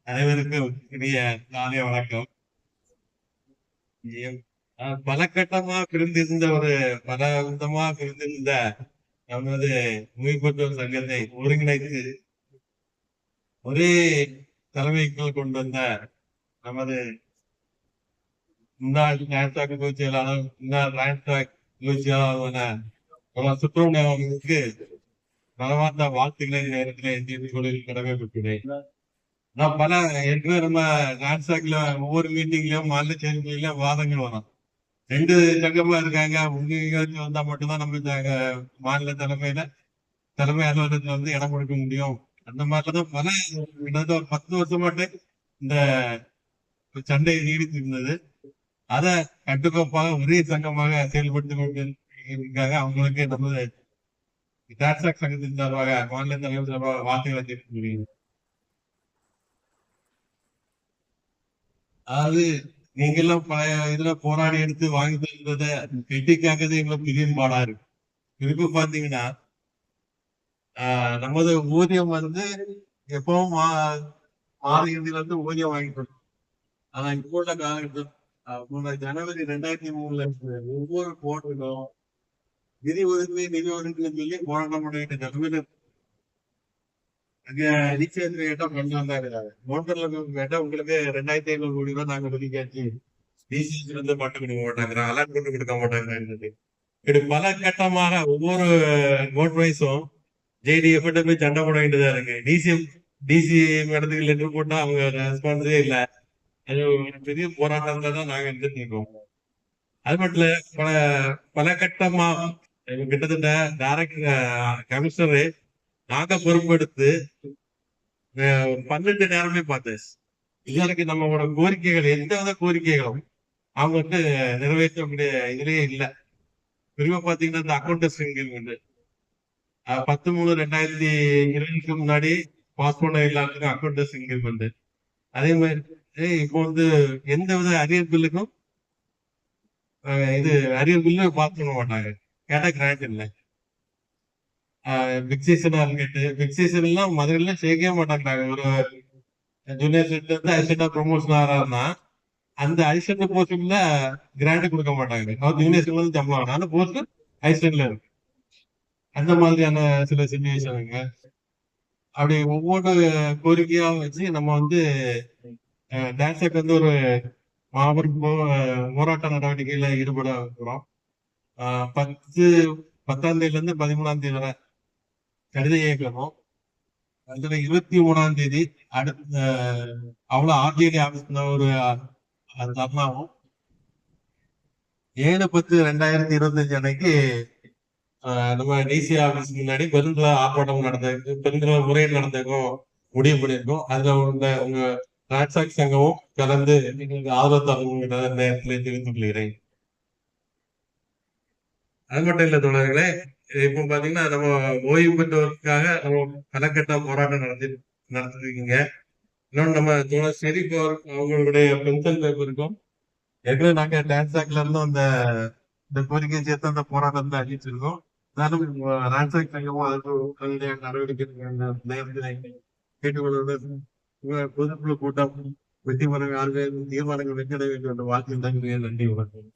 அனைவருக்கும் இனிய காலை வணக்கம். பல கட்டமா பிரிந்திருந்த பல விதமா பிரிந்திருந்த நமது நோய்பட்டோர் சங்கத்தை ஒருங்கிணைத்து ஒரே தலைமைக்குள் கொண்டு வந்த நமது முன்னாள் நேஷனல் பொதுச் செயலாளர், முன்னாள் ராயன்ட்ராக் பொதுச் செயலாளரான சுப்பிரமணியம் அவர்களுக்கு மனமார்ந்த வாழ்த்துக்களை நேரத்தில் தெரிவித்துக் கொள்வதில் கடமைப்பட்டுள்ளேன். நான் ஏற்கனவே நம்ம நான்சாக்ல ஒவ்வொரு மீட்டிங்லயும் மாநில செயற்கையில வாதங்கள் வரும். 2 சங்கமா இருக்காங்க, உங்க வந்தா மட்டும்தான் நம்ம மாநில தலைமை அலுவலகத்துல வந்து இடம் கொடுக்க முடியும். அந்த மாதிரிதான் கிட்டத்தட்ட ஒரு 10 வருஷமாட்டு இந்த சண்டை நீடித்து இருந்தது. அதை கட்டுக்கோப்பாக ஒரே சங்கமாக செயல்படுத்திக் கொண்டிருக்காங்க. அவங்களுக்கு நமது டான்சாக் சங்கத்தின் சார்பாக மாநில தலைவர் சார்பாக வார்த்தைகளை தெரிவிக்க முடியும். அதாவது நீங்க எல்லாம் பழைய இதுல போராடி எடுத்து வாங்கி தந்தத கெட்டி காக்கிறது எங்களுக்கு பெரிய பாடா இருக்கு. திருப்பி பாத்தீங்கன்னா நமது ஊதியம் வந்து எப்பவும் மாத இறுதியில இருந்து ஊதியம் வாங்கிட்டு ஆனா இப்போ உள்ள காலகட்டம் ஜனவரி 2003 ஒவ்வொரு போட்டுக்கும் நிதி ஒதுக்கீடு சொல்லி போராட்டம் பண்ணிட்டு நிலைமையில கேட்டா உங்களுக்கு 2500 கோடி ரூபாய் நாங்க ஒதுக்கியாச்சு, டிசிஎஸ் வந்து மட்டும் கொடுக்க மாட்டாங்க, அலர்ட் கொண்டு கொடுக்க மாட்டாங்க. இப்படி பல கட்டமாக ஒவ்வொரு ஓட் வைஸும் ஜேடிஎஃப் போய் சண்டை போட வேண்டியதா இருக்கு. டிசிஎம் இடத்துக்கு லெட்டர் போட்டா அவங்க ரெஸ்பான்ஸே இல்லை. அது ஒரு பெரிய போராட்டத்துல தான் நாங்க இருந்துருக்கோம். அது மட்டும் இல்ல, பல கட்டமா கிட்டத்தட்ட டைரக்டர் கமிஷனரு நாங்க பொறுப்பெடுத்து 12 நேரமே பார்த்தேன். இதற்கு நம்மளோட கோரிக்கைகள் எந்த கோரிக்கைகளும் அவங்க வந்து நிறைவேற்றக்கூடிய இதுலயே இல்லை. குறிப்பா பாத்தீங்கன்னா இந்த அக்கௌண்டன்ஸ் வந்து 10/3/2020 முன்னாடி பாஸ் பண்ண எல்லாத்துக்கும் அக்கௌண்டன்ஸ் வந்து அதே மாதிரி இப்போ வந்து எந்த வித அரியர் பில்லுக்கும் அரியர் பில்லு பாஸ் பண்ண மாட்டாங்க. கேட்டா கிராண்ட் இல்லை. பிக்சேஷனா இருக்கட்டு, பிக்சேஷன் எல்லாம் மதுரையில சேர்க்கவே மாட்டாங்க. ஒரு ஜூனியர் செட்ல இருந்து அசிஸ்டன்டா ப்ரொமோஷன் ஆறாருன்னா அந்த அசிஸ்டன்ட் போஸ்டிங்ல கிராண்ட் கொடுக்க மாட்டாங்க. ஜூனியர் செட்ல இருந்து சம்பளம் ஆனா அந்த போஸ்ட் அசிஸ்டன்ட்ல இருக்கு. அந்த மாதிரியான சில சிச்சுவேஷனுங்க. அப்படி ஒவ்வொரு கோரிக்கையா வச்சு நம்ம வந்து டான்ஸுக்கு வந்து ஒரு மாபெரும் போராட்ட நடவடிக்கையில ஈடுபட இருக்கிறோம். 10ஆம் தேதியில இருந்து 13ஆம் தேதி வரை கடித இயக்கணும். அதுல 23ஆம் தேதி அடுத்த அவ்வளவு ஆர்டிஐ ஆபீஸ்ல ஒரு தர்ணாவும் 7/10/2025 அன்னைக்கு நம்ம டிசி ஆபீஸ் முன்னாடி பெருந்திர ஆர்ப்பாட்டம் நடந்திருக்கு, பெருந்திர முறையில் நடந்திருக்கும் முடிவு பண்ணியிருக்கோம். அதுல உங்க டான்சாக் சங்கமும் கலந்து ஆதரவு தரணும் நேரத்தில் தெரிவித்துக் கொள்கிறேன். அது மட்டும் இல்ல தோழர்களே, இப்போ பாத்தீங்கன்னா நம்ம ஓய்வு பெற்றவருக்காக நம்ம கலக்கட்டா போராட்டம் நடத்திருக்கீங்க. இன்னொன்னு நம்ம தோழர் ஷெரீப் அவங்களுடைய பென்ஷன் பேப்பருக்கும் ஏற்கனவே நாங்க டான்சாக்ல இருந்தும் இந்த கோரிக்கை சேர்த்து அந்த போராட்டத்தை அறிவிச்சிருக்கோம். டான்சாக் சங்கமும் அதுக்கு நடவடிக்கை கேட்டுக்கொள்வது பொதுக்குழு கூட்டம் வெற்றி பெற தீர்மானங்கள் வெற்றி அடைய வேண்டும் என்ற வாழ்க்கை நன்றி வணக்கம்.